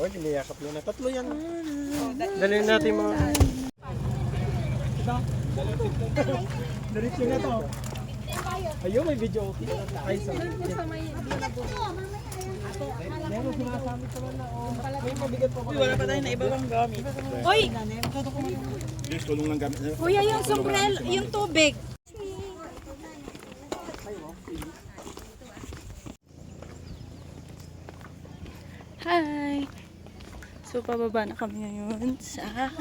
Oh, giniyakap niya na. Tatlo yan. Dalhin natin mga... Diretso na to. Ayun, may video okay. Ay, sa meron sinasamit naman na. May mabigat pa ko. Wala pa tayo na iba bang gamit. Uy! Yes, tulong lang gamit. Kuya, yung sombrero, yung tubig. Hi! So, pababa na kami ngayon sa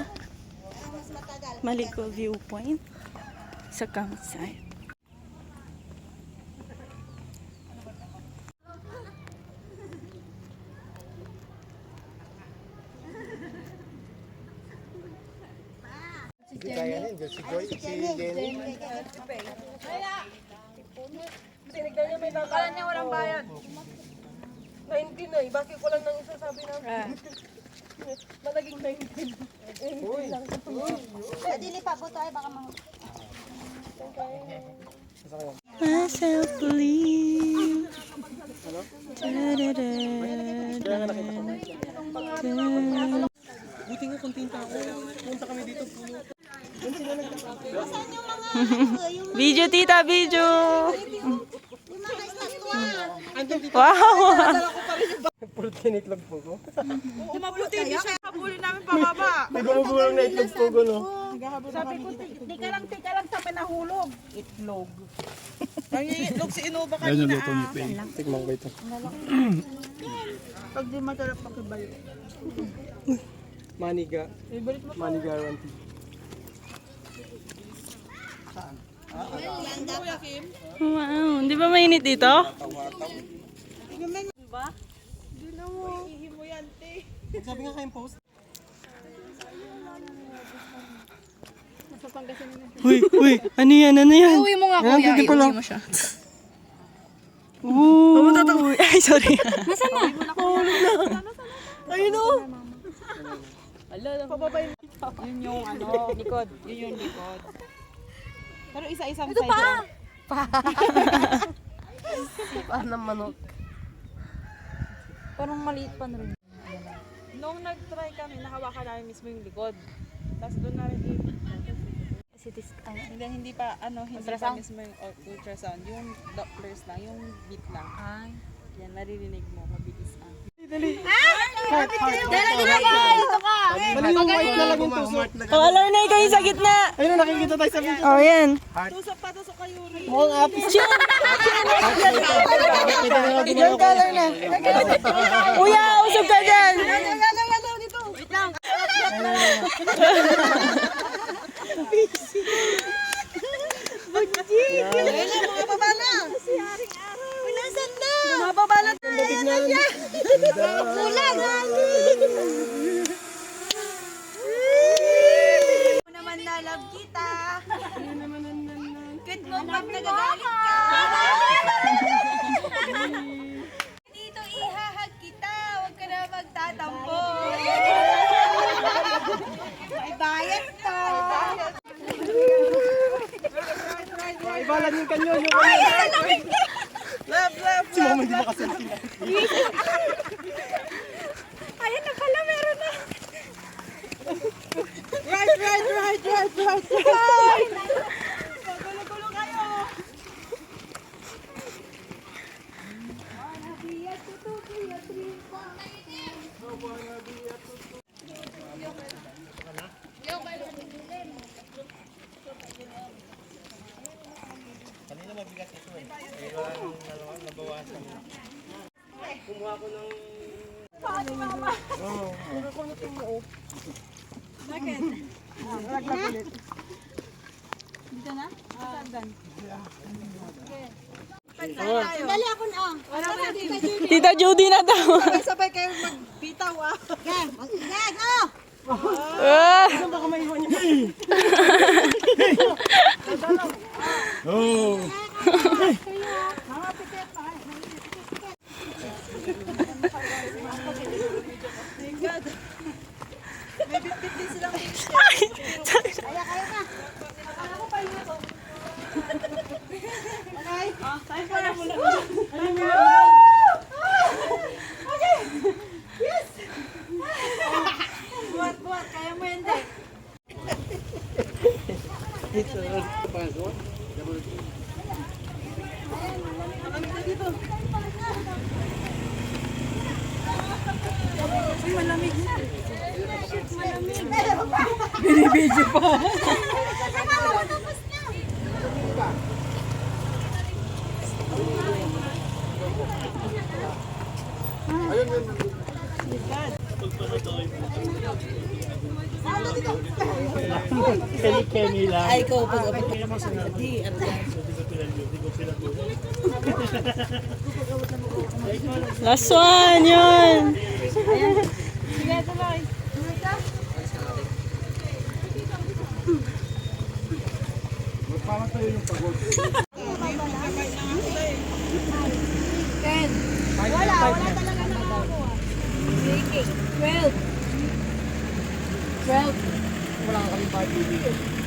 Maligo Viewpoint sa campsite. Hindi kaya rin. Si Joy, si Jenny. Sinigdan niya may baka. Kala niya walang bayad. 19 eh. Bakit ko lang nang isa sabi namin. Malaging 19. Uy! Dili pa, buto ay baka mga... Masaya. Myself believe. Kaya nga nakita ko. Buti nga kunting tao. Punta kami dito puno. Video, tita, video! Wow! Pulutin na itlog po ko. Mabuti hindi siya habulin namin pababa. May bumubulong na itlog po ko, no? Sabi ko, tika lang sa pinahulog. Itlog. Ang itlog si Innova kanina. Tikman ko ito. Pag di matalap pakibayo. Maniga. Maniga Ranti. Wow! Di ba mainit dito? Sabi nga kayong post. Uy! Ano yan? Ano yan? Uwi mo nga kuya. Uwi mo siya. Uy! Ay, sorry. Nasaan na? Ayun o! Yun yung ano, likod. Yun yung likod. Pero isa-isang Ito side. pa! Paano manok? Parang maliit pa na rin. Nung nag-try kami, nahawakan namin mismo yung likod. Tapos doon namin hindi pa mismo yung ultrasound. Yung Dopplers lang, yung beat lang. Ay. Yan, naririnig mo, mabilis ang. Dali. Dito ka! Dali yung white na lang yung tusok. Oh, alam na ikaw yung sa gitna! Ayun, nakikita tayo sa video. Oh, yan. Tusok kayo rin. Mukhang apis. Yung color na. Kuya, usog ka dyan! Dito. Wait lang. Mga babala. Si Haring Araw. Nasaan na? Mga babala. Tignan. Kulang! Ako naman na love kita. Cute mo pag nagagalit ka. Dito ihahag kita. Huwag ka na magtatampo. May bayad to. Ibalan yung kanyo. Yung Love. si Mama hindi makasunod. Ayan na pala, meron na. Right. Gulo-gulo kayo. Kanina mabigat ito eh. Kaya nabawasan. Kumuha ko ng... Paano mama? Oo. Nakakunutin mo oh. Bakit? Dito na? Saan? Dali ako na. Tita Judy na daw. Sabay kayo magbitaw ah. Ah! Baka maiwan niyo. Oh. May bit-bit din silang Kaya na. Ako pa yun ito. Okay? Tayo pa na muna. Okay! Yes! Malamig na. Malamig. Binibidyo pa. Kemi lang. Ay, ikaw pag di, last one, yun. Sige, tuloy. Magpamatay yung pagod. Wala talaga nakakuha. 12. 12. Wala kami pag-ibig.